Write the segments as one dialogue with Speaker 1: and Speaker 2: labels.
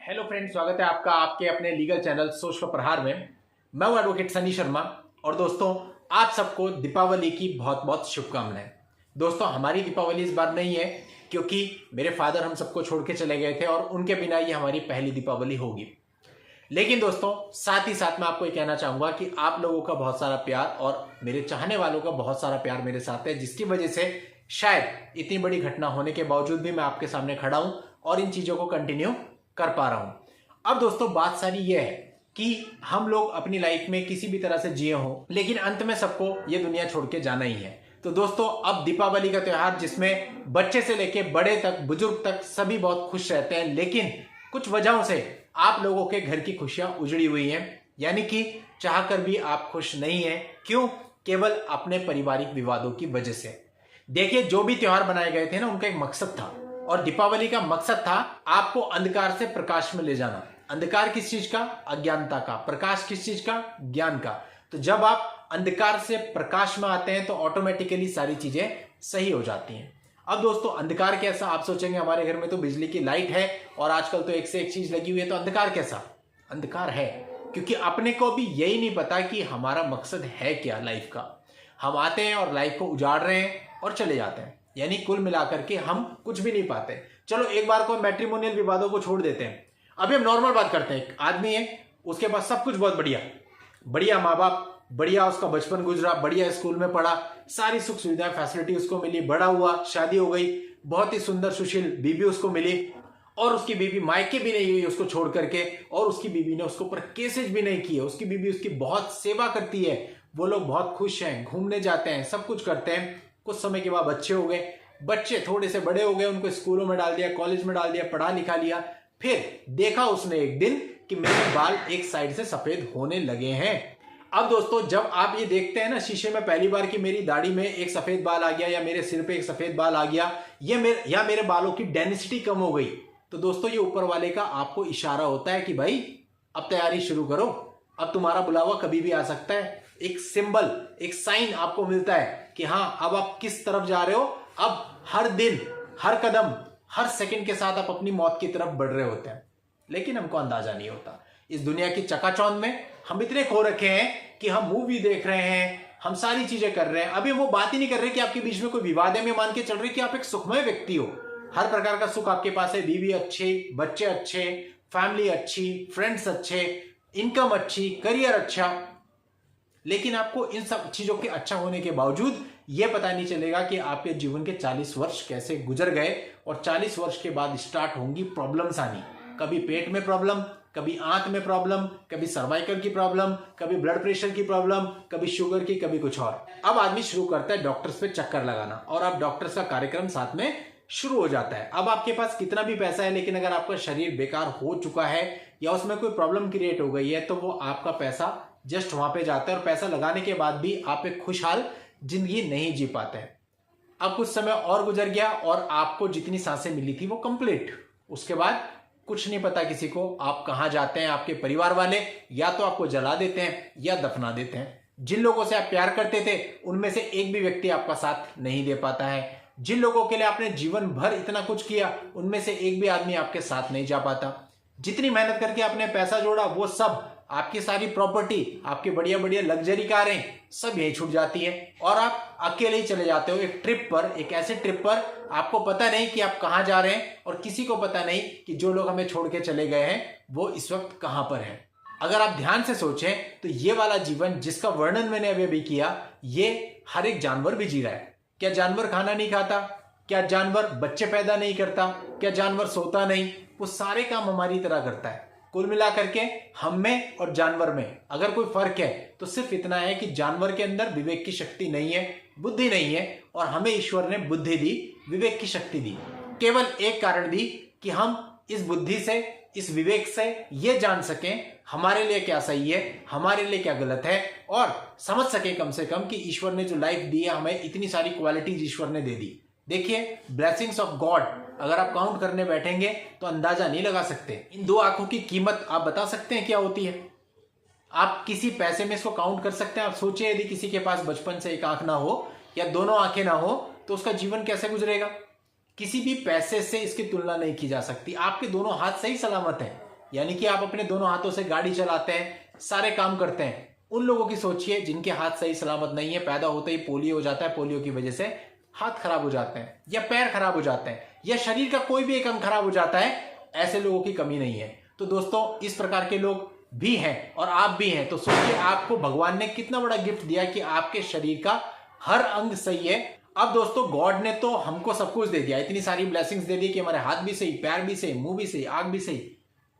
Speaker 1: Hello friend, स्वागत है आपका आपके अपने लीगल चैनल सोच का प्रहार में। मैं हूं एडवोकेट सनी शर्मा। और दोस्तों, आप सबको दीपावली की बहुत बहुत शुभकामनाएं। दोस्तों, हमारी दीपावली इस बार नहीं है क्योंकि मेरे फादर हम सबको छोड़ के चले गए थे और उनके बिना ये हमारी पहली दीपावली होगी। लेकिन दोस्तों, साथ ही साथ मैं आपको ये कहना चाहूंगा कि आप लोगों का बहुत सारा प्यार और मेरे चाहने वालों का बहुत सारा प्यार मेरे साथ है, जिसकी वजह से शायद इतनी बड़ी घटना होने के बावजूद भी मैं आपके सामने खड़ा हूं और इन चीजों को कंटिन्यू कर पा रहा हूं। अब दोस्तों, बात सारी ये है कि हम लोग अपनी लाइफ में किसी भी तरह से जिए हों, लेकिन अंत में सबको ये दुनिया छोड़ के जाना ही है। तो दोस्तों, अब दीपावली का त्योहार जिसमें बच्चे से लेके बड़े तक, बुजुर्ग तक सभी बहुत खुश रहते हैं, लेकिन कुछ वजहों से आप लोगों के घर की खुशियां उजड़ी हुई हैं, यानी कि चाहकर भी आप खुश नहीं हैं। क्यों? केवल अपने पारिवारिक विवादों की वजह से। देखिए, जो भी त्योहार बनाए गए थे ना, उनका एक मकसद था, और दीपावली का मकसद था आपको अंधकार से प्रकाश में ले जाना। अंधकार किस चीज का? अज्ञानता का। प्रकाश किस चीज का? ज्ञान का। तो जब आप अंधकार से प्रकाश में आते हैं तो ऑटोमेटिकली सारी चीजें सही हो जाती हैं। अब दोस्तों, अंधकार कैसा? आप सोचेंगे हमारे घर में तो बिजली की लाइट है और आजकल तो एक से एक चीज लगी हुई है, तो अंधकार कैसा? अंधकार है क्योंकि अपने को भी यही नहीं पता कि हमारा मकसद है क्या लाइफ का। हम आते हैं और लाइफ को उजाड़ रहे हैं और चले जाते हैं, यानी कुल मिलाकर के हम कुछ भी नहीं पाते। चलो एक बार को मैट्रिमोनियल विवादों को छोड़ देते हैं, अभी हम नॉर्मल बात करते हैं। आदमी है, उसके पास सब कुछ बहुत बढ़िया, बढ़िया माँ बाप, बढ़िया उसका बचपन गुजरा, बढ़िया स्कूल में पढ़ा, सारी सुख सुविधाएं फैसिलिटी उसको मिली, बड़ा हुआ, शादी हो गई, बहुत ही सुंदर सुशील बीबी उसको मिली, और उसकी बीबी मायके भी नहीं हुई उसको छोड़ करके, और उसकी बीबी ने उसको ऊपर केसेज भी नहीं किए। उसकी बीबी उसकी बहुत सेवा करती है, वो लोग बहुत खुश हैं, घूमने जाते हैं, सब कुछ करते हैं। कुछ समय के बाद बच्चे हो गए, बच्चे थोड़े से बड़े हो गए, उनको स्कूलों में डाल दिया, कॉलेज में डाल दिया, पढ़ा लिखा लिया। फिर देखा उसने एक दिन कि मेरे बाल एक साइड से सफेद होने लगे हैं। अब दोस्तों, जब आप ये देखते हैं ना शीशे में पहली बार कि मेरी दाढ़ी में एक सफेद बाल आ गया, या मेरे सिर पे एक सफेद बाल आ गया, या मेरे बालों की डेंसिटी कम हो गई, तो दोस्तों ये ऊपर वाले का आपको इशारा होता है कि भाई अब तैयारी शुरू करो, अब तुम्हारा बुलावा कभी भी आ सकता है। एक सिंबल, एक साइन आपको मिलता है कि हाँ, अब आप किस तरफ जा रहे हो। अब हर दिन, हर कदम, हर सेकंड के साथ आप अपनी मौत की तरफ बढ़ रहे होते हैं, लेकिन हमको अंदाजा नहीं होता। इस दुनिया की चकाचौंध में हम इतने खो रखे हैं कि हम मूवी देख रहे हैं, हम सारी चीजें कर रहे हैं। अभी वो बात ही नहीं कर रहे कि आपके बीच में कोई विवाद है। मैं मान के चल रही कि आप एक सुखमय व्यक्ति हो, हर प्रकार का सुख आपके पास है, बीवी अच्छी, बच्चे अच्छे, फैमिली अच्छी, फ्रेंड्स अच्छे, इनकम अच्छी, करियर अच्छा। लेकिन आपको इन सब चीजों के अच्छा होने के बावजूद यह पता नहीं चलेगा कि आपके जीवन के 40 वर्ष कैसे गुजर गए, और 40 वर्ष के बाद स्टार्ट होंगी प्रॉब्लम्स आनी। कभी पेट में प्रॉब्लम, कभी आंख में प्रॉब्लम, कभी सर्वाइकल की प्रॉब्लम, कभी ब्लड प्रेशर की प्रॉब्लम, कभी शुगर की, कभी कुछ और। अब आदमी शुरू करता है डॉक्टर्स पे चक्कर लगाना, और अब डॉक्टर्स का कार्यक्रम साथ में शुरू हो जाता है। अब आपके पास कितना भी पैसा है, लेकिन अगर आपका शरीर बेकार हो चुका है या उसमें कोई प्रॉब्लम क्रिएट हो गई है, तो वो आपका पैसा जस्ट वहां पे जाता है, और पैसा लगाने के बाद भी आप एक खुशहाल जिंदगी नहीं जी पाते हैं। अब कुछ समय और गुजर गया और आपको जितनी सांसें मिली थी वो कंप्लीट, उसके बाद कुछ नहीं पता किसी को आप कहां जाते हैं। आपके परिवार वाले या तो आपको जला देते हैं या दफना देते हैं। जिन लोगों से आप प्यार करते थे उनमें से एक भी व्यक्ति आपका साथ नहीं दे पाता है। जिन लोगों के लिए आपने जीवन भर इतना कुछ किया, उनमें से एक भी आदमी आपके साथ नहीं जा पाता। जितनी मेहनत करके आपने पैसा जोड़ा, वो सब, आपकी सारी प्रॉपर्टी, आपकी बढ़िया बढ़िया लग्जरी कारें, सब यही छूट जाती है, और आप अकेले ही चले जाते हो एक ट्रिप पर, एक ऐसे ट्रिप पर आपको पता नहीं कि आप कहां जा रहे हैं, और किसी को पता नहीं कि जो लोग हमें छोड़ के चले गए हैं वो इस वक्त कहां पर है। अगर आप ध्यान से सोचें तो ये वाला जीवन जिसका वर्णन मैंने अभी अभी किया, ये हर एक जानवर भी जी रहा है। क्या जानवर खाना नहीं खाता? क्या जानवर बच्चे पैदा नहीं करता? क्या जानवर सोता नहीं? वो सारे काम हमारी तरह करता है। कुल मिलाकर के हम में और जानवर में अगर कोई फर्क है तो सिर्फ इतना है कि जानवर के अंदर विवेक की शक्ति नहीं है, बुद्धि नहीं है, और हमें ईश्वर ने बुद्धि दी, विवेक की शक्ति दी। केवल एक कारण दी कि हम इस बुद्धि से, इस विवेक से ये जान सकें हमारे लिए क्या सही है, हमारे लिए क्या गलत है, और समझ सके कम से कम कि ईश्वर ने जो लाइफ दी है, हमें इतनी सारी क्वालिटीज ईश्वर ने दे दी। देखिए, ब्लेसिंग्स ऑफ गॉड अगर आप काउंट करने बैठेंगे तो अंदाजा नहीं लगा सकते। इन दो आंखों की कीमत आप बता सकते हैं क्या होती है? आप किसी पैसे में इसको काउंट कर सकते हैं? आप सोचिए, यदि किसी के पास बचपन से एक आंख ना हो या दोनों आंखें ना हो तो उसका जीवन कैसे गुजरेगा? किसी भी पैसे से इसकी तुलना नहीं की जा सकती। आपके दोनों हाथ सही सलामत हैं, यानी कि आप अपने दोनों हाथों से गाड़ी चलाते हैं, सारे काम करते हैं, उन लोगों की सोचिए जिनके हाथ सही सलामत नहीं है, पैदा होते ही पोलियो हो जाता है, पोलियो की वजह से हाथ खराब हो जाते हैं या पैर खराब हो जाते हैं या शरीर का कोई भी एक अंग खराब हो जाता है, ऐसे लोगों की कमी नहीं है। तो दोस्तों इस प्रकार के लोग भी हैं और आप भी हैं। तो सोचिए आपको भगवान ने कितना बड़ा गिफ्ट दिया कि आपके शरीर का हर अंग सही है। अब दोस्तों गॉड ने तो हमको सब कुछ दे दिया, इतनी सारी ब्लेसिंग्स दे दी कि हमारे हाथ भी सही, पैर भी सही, मुंह भी सही, आंख भी सही,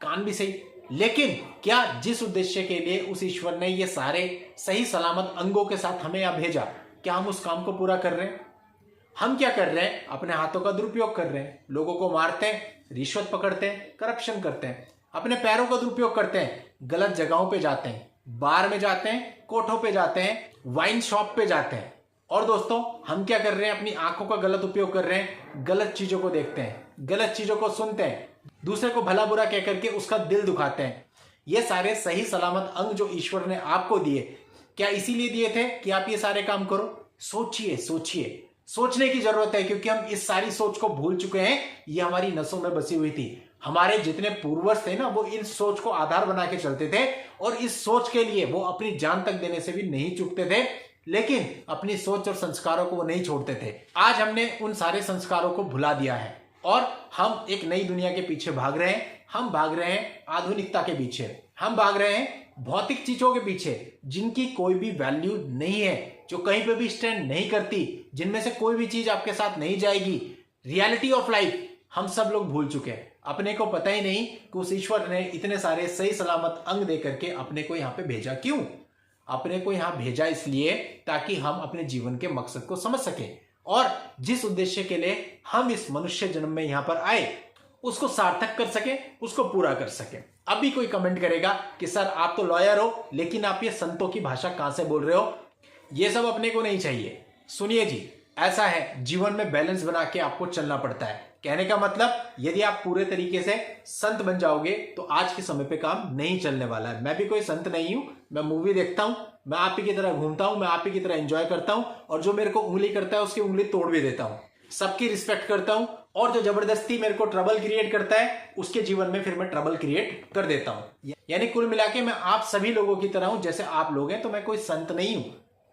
Speaker 1: कान भी सही, लेकिन क्या जिस उद्देश्य के लिए उस ईश्वर ने ये सारे सही सलामत अंगों के साथ हमें यहां भेजा, क्या हम उस काम को पूरा कर रहे हैं? हम क्या कर रहे हैं? अपने हाथों का दुरुपयोग कर रहे हैं, लोगों को मारते हैं, रिश्वत पकड़ते हैं, करप्शन करते हैं। अपने पैरों का दुरुपयोग करते हैं, गलत जगहों पे जाते हैं, बार में जाते हैं, कोठों पे जाते हैं, वाइन शॉप पे जाते हैं। और दोस्तों हम क्या कर रहे हैं? अपनी आंखों का गलत उपयोग कर रहे हैं, गलत चीजों को देखते हैं, गलत चीजों को सुनते हैं, दूसरे को भला बुरा कह करके उसका दिल दुखाते हैं। ये सारे सही सलामत अंग जो ईश्वर ने आपको दिए, क्या इसीलिए दिए थे कि आप ये सारे काम करो? सोचिए, सोचिए, सोचने की जरूरत है, क्योंकि हम इस सारी सोच को भूल चुके हैं। ये हमारी नसों में बसी हुई थी। हमारे जितने पूर्वज थे ना, वो इस सोच को आधार बना के चलते थे और इस सोच के लिए वो अपनी जान तक देने से भी नहीं चूकते थे, लेकिन अपनी सोच और संस्कारों को वो नहीं छोड़ते थे। आज हमने उन सारे संस्कारों को भुला दिया है और हम एक नई दुनिया के पीछे भाग रहे हैं। हम भाग रहे हैं आधुनिकता के पीछे, हम भाग रहे हैं भौतिक चीजों के पीछे जिनकी कोई भी वैल्यू नहीं है, जो कहीं पे भी स्टैंड नहीं करती, जिनमें से कोई भी चीज आपके साथ नहीं जाएगी। रियलिटी ऑफ लाइफ हम सब लोग भूल चुके हैं। अपने को पता ही नहीं कि उस ईश्वर ने इतने सारे सही सलामत अंग दे करके अपने को यहाँ पे भेजा। क्यों अपने को यहाँ भेजा? इसलिए ताकि हम अपने जीवन के मकसद को समझ सकें और जिस उद्देश्य के लिए हम इस मनुष्य जन्म में यहां पर आए उसको सार्थक कर सके, उसको पूरा कर सके। अभी कोई कमेंट करेगा कि सर आप तो लॉयर हो, लेकिन आप ये संतों की भाषा कहां से बोल रहे हो? ये सब अपने को नहीं चाहिए। सुनिए जी, ऐसा है, जीवन में बैलेंस बना के आपको चलना पड़ता है। कहने का मतलब, यदि आप पूरे तरीके से संत बन जाओगे तो आज के समय पे काम नहीं चलने वाला है। मैं भी कोई संत नहीं हूं, मैं मूवी देखता हूं, मैं आप ही की तरह घूमता हूं, मैं आप ही की तरह एंजॉय करता हूं और जो मेरे को उंगली करता है उसकी उंगली तोड़ भी देता हूं। सबकी रिस्पेक्ट करता हूं और जो जबरदस्ती मेरे को ट्रबल क्रिएट करता है उसके जीवन में फिर मैं ट्रबल क्रिएट कर देता हूं। यानी कुल मिला के मैं आप सभी लोगों की तरह हूं जैसे आप लोग हैं। तो मैं कोई संत नहीं हूं,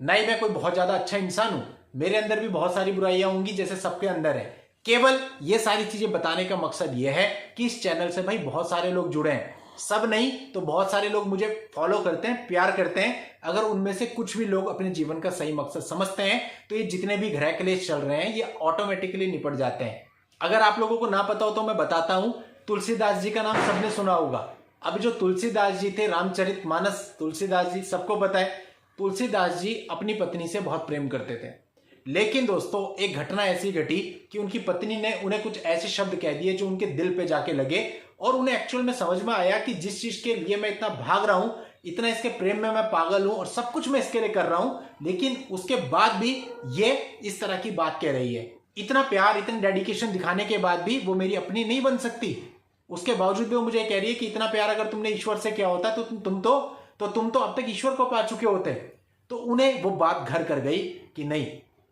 Speaker 1: ना ही मैं कोई बहुत ज्यादा अच्छा इंसान हूं। मेरे अंदर भी बहुत सारी बुराइयां होंगी जैसे सबके अंदर है। केवल ये सारी चीजें बताने का मकसद ये है कि इस चैनल से भाई बहुत सारे लोग जुड़े हैं, सब नहीं तो बहुत सारे लोग मुझे फॉलो करते हैं, प्यार करते हैं। अगर उनमें से कुछ भी लोग अपने जीवन का सही मकसद समझते हैं तो ये जितने भी ग्रह क्लेश चल रहे हैं ये ऑटोमेटिकली निपट जाते हैं। अगर आप लोगों को ना पता हो तो मैं बताता हूं, तुलसीदास जी का नाम सबने सुना होगा। अब जो तुलसीदास जी थे, रामचरितमानस तुलसीदास जी सबको पता है। तुलसीदास जी अपनी पत्नी से बहुत प्रेम करते थे, लेकिन दोस्तों एक घटना ऐसी घटी कि उनकी पत्नी ने उन्हें कुछ ऐसे शब्द कह दिए जो उनके दिल पे जाके लगे और उन्हें एक्चुअल में समझ में आया कि जिस चीज के लिए मैं इतना भाग रहा हूं, इतना इसके प्रेम में मैं पागल हूं और सब कुछ मैं इसके लिए कर रहा हूं, लेकिन उसके बाद भी ये इस तरह की बात कह रही है। इतना प्यार, इतनी डेडिकेशन दिखाने के बाद भी वो मेरी अपनी नहीं बन सकती। उसके बावजूद भी वो मुझे कह रही है कि इतना प्यार अगर तुमने ईश्वर से किया होता तो तुम तो अब तक ईश्वर को पा चुके होते। तो उन्हें वो बात घर कर गई कि नहीं,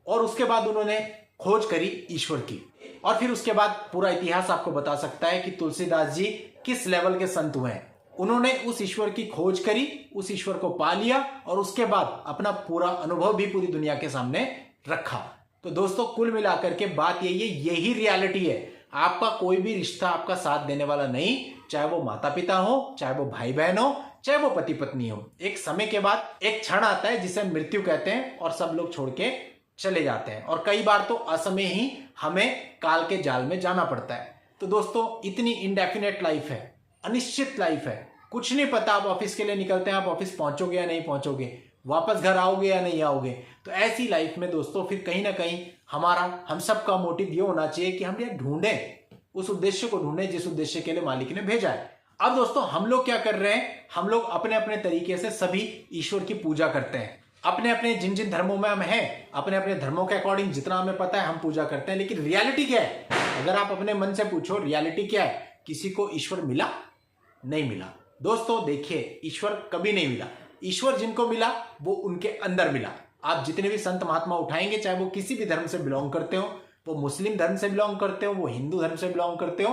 Speaker 1: और उसके बाद उन्होंने खोज करी ईश्वर की। और फिर उसके बाद पूरा इतिहास आपको बता सकता है कि तुलसीदास जी किस लेवल के संत हुए हैं। उन्होंने उस ईश्वर की खोज करी, उस ईश्वर को पा लिया और उसके बाद अपना पूरा अनुभव भी पूरी दुनिया के सामने रखा। तो दोस्तों कुल मिलाकर के बात यही है, यही रियलिटी है। आपका कोई भी रिश्ता आपका साथ देने वाला नहीं, चाहे वो माता पिता हो, चाहे वो भाई बहन हो, चाहे वो पति पत्नी हो। एक समय के बाद एक क्षण आता है जिसे मृत्यु कहते हैं और सब लोग छोड़ के चले जाते हैं और कई बार तो असमय ही हमें काल के जाल में जाना पड़ता है। तो दोस्तों इतनी इंडेफिनेट लाइफ है, अनिश्चित लाइफ है, कुछ नहीं पता। आप ऑफिस के लिए निकलते हैं, आप ऑफिस पहुंचोगे या नहीं पहुंचोगे, वापस घर आओगे या नहीं आओगे। तो ऐसी लाइफ में दोस्तों फिर कहीं ना कहीं हम सबका मोटिव ये होना चाहिए कि हम ये ढूंढें, उस उद्देश्य को ढूंढें जिस उद्देश्य के लिए मालिक ने भेजा है। अब दोस्तों हम लोग क्या कर रहे हैं? हम लोग अपने अपने तरीके से सभी ईश्वर की पूजा करते हैं। अपने अपने जिन जिन धर्मों में हम हैं, अपने अपने धर्मों के अकॉर्डिंग जितना हमें पता है हम पूजा करते हैं। लेकिन रियलिटी क्या है? अगर आप अपने मन से पूछो रियलिटी क्या है? किसी को ईश्वर मिला? नहीं मिला। दोस्तों देखिए, ईश्वर कभी नहीं मिला। ईश्वर जिनको मिला वो उनके अंदर मिला। आप जितने भी संत महात्मा उठाएंगे, चाहे वो किसी भी धर्म से बिलोंग करते हो, वो मुस्लिम धर्म से बिलोंग करते हो, वो हिंदू धर्म से बिलोंग करते हो,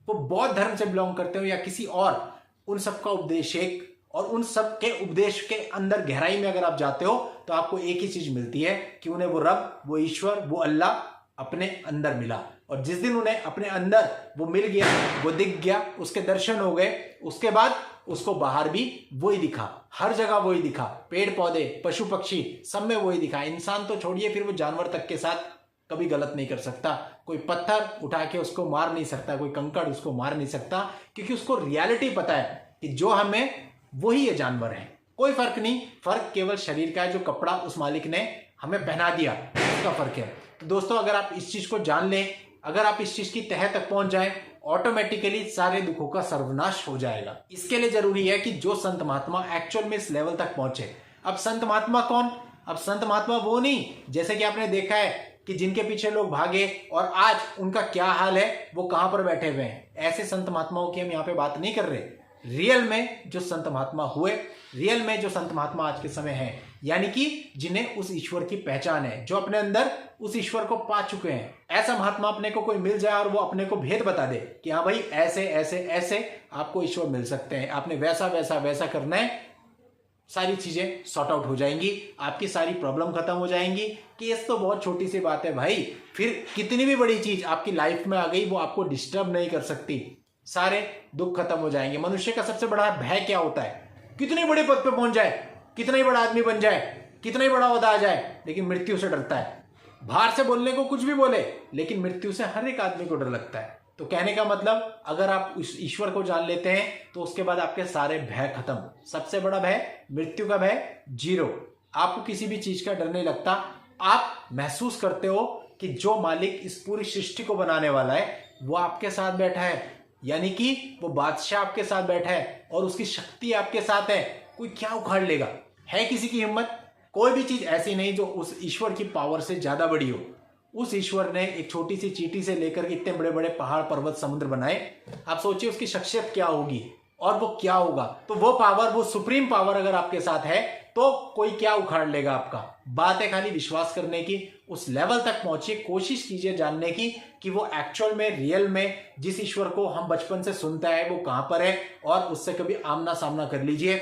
Speaker 1: वो बौद्ध धर्म से बिलोंग करते हो या किसी और, उन सबका उपदेश एक, और उन सब के उपदेश के अंदर गहराई में अगर आप जाते हो तो आपको एक ही चीज मिलती है कि उन्हें वो रब, वो ईश्वर, वो अल्लाह अपने अंदर मिला। और जिस दिन उन्हें अपने अंदर वो मिल गया, वो दिख गया, उसके दर्शन हो गए, उसके बाद उसको बाहर भी वही दिखा, हर जगह वही दिखा, पेड़ पौधे, पशु पक्षी, सब में वही दिखा। इंसान तो छोड़िए, फिर वो जानवर तक के साथ कभी गलत नहीं कर सकता। कोई पत्थर उठा के उसको मार नहीं सकता, कोई कंकड़ उसको मार नहीं सकता, क्योंकि उसको रियलिटी पता है कि जो हमें वही ये जानवर है। कोई फर्क नहीं, फर्क केवल शरीर का है। जो कपड़ा उस मालिक ने हमें पहना दिया उसका फर्क है। तो दोस्तों, अगर आप इस चीज को जान लें, अगर आप इस चीज की तह तक पहुंच जाएं, ऑटोमेटिकली सारे दुखों का सर्वनाश हो जाएगा। इसके लिए जरूरी है कि जो संत महात्मा एक्चुअल में इस लेवल तक पहुंचे। अब संत महात्मा कौन? अब संत महात्मा वो नहीं जैसे कि आपने देखा है कि जिनके पीछे लोग भागे और आज उनका क्या हाल है, वो कहां पर बैठे हुए हैं। ऐसे संत महात्माओं की हम यहाँ पे बात नहीं कर रहे। रियल में जो संत महात्मा हुए, रियल में जो संत महात्मा आज के समय हैं, यानी कि जिन्हें उस ईश्वर की पहचान है, जो अपने अंदर उस ईश्वर को पा चुके हैं। ऐसा महात्मा अपने को कोई मिल जाए और वो अपने को भेद बता दे कि हाँ भाई ऐसे ऐसे ऐसे आपको ईश्वर मिल सकते हैं, आपने वैसा वैसा वैसा करना है, सारी चीजें सॉर्ट आउट हो जाएंगी, आपकी सारी प्रॉब्लम खत्म हो जाएंगी। केस तो बहुत छोटी सी बात है भाई, फिर कितनी भी बड़ी चीज आपकी लाइफ में आ गई वो आपको डिस्टर्ब नहीं कर सकती, सारे दुख खत्म हो जाएंगे। मनुष्य का सबसे बड़ा भय क्या होता है? कितने बड़े पद पे पहुंच जाए, कितना ही बड़ा आदमी बन जाए, कितना ही बड़ा ओहदा आ जाए, लेकिन मृत्यु से डरता है। बाहर से बोलने को कुछ भी बोले, लेकिन मृत्यु से हर एक आदमी को डर लगता है। तो कहने का मतलब, अगर आप उस ईश्वर को जान लेते हैं तो उसके बाद आपके सारे भय खत्म। सबसे बड़ा भय, मृत्यु का भय, जीरो। आपको किसी भी चीज का डर नहीं लगता। आप महसूस करते हो कि जो मालिक इस पूरी सृष्टि को बनाने वाला है वो आपके साथ बैठा है, यानी कि वो बादशाह आपके साथ बैठा है और उसकी शक्ति आपके साथ है। कोई क्या उखाड़ लेगा? है किसी की हिम्मत? कोई भी चीज ऐसी नहीं जो उस ईश्वर की पावर से ज्यादा बड़ी हो। उस ईश्वर ने एक छोटी सी चींटी से लेकर के इतने बड़े बड़े पहाड़, पर्वत, समुद्र बनाए। आप सोचिए उसकी शख्सियत क्या होगी और वो क्या होगा। तो वो पावर, वो सुप्रीम पावर अगर आपके साथ है तो कोई क्या उखाड़ लेगा आपका। बात है खाली विश्वास करने की, उस लेवल तक पहुंचिए, कोशिश कीजिए जानने की कि वो एक्चुअल में, रियल में जिस ईश्वर को हम बचपन से सुनता है वो कहां पर है, और उससे कभी आमना सामना कर लीजिए।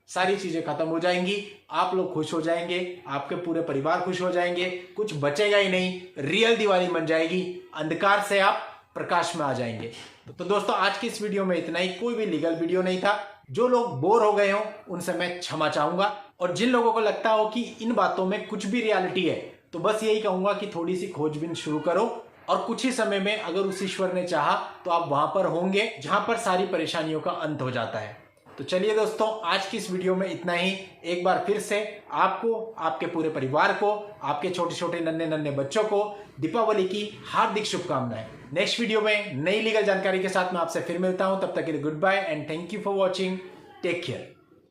Speaker 1: सारी चीजें खत्म हो जाएंगी, आप लोग खुश हो जाएंगे, आपके पूरे परिवार खुश हो जाएंगे, कुछ बचेगा ही नहीं, रियल दिवाली बन जाएगी, अंधकार से आप प्रकाश में आ जाएंगे। तो दोस्तों, आज की इस वीडियो में इतना ही। कोई भी लीगल वीडियो नहीं था। जो लोग बोर हो गए हो उनसे मैं क्षमा चाहूंगा, और जिन लोगों को लगता हो कि इन बातों में कुछ भी रियलिटी है, तो बस यही कहूंगा कि थोड़ी सी खोजबीन शुरू करो, और कुछ ही समय में अगर उस ईश्वर ने चाहा तो आप वहां पर होंगे जहां पर सारी परेशानियों का अंत हो जाता है। तो चलिए दोस्तों, आज की इस वीडियो में इतना ही। एक बार फिर से आपको, आपके पूरे परिवार को, आपके छोटे छोटे नन्हे नन्हे बच्चों को दीपावली की हार्दिक शुभकामनाएं। नेक्स्ट वीडियो में नई लीगल जानकारी के साथ मैं आपसे फिर मिलता हूं। तब तक के लिए good bye and thank you for watching. Take care.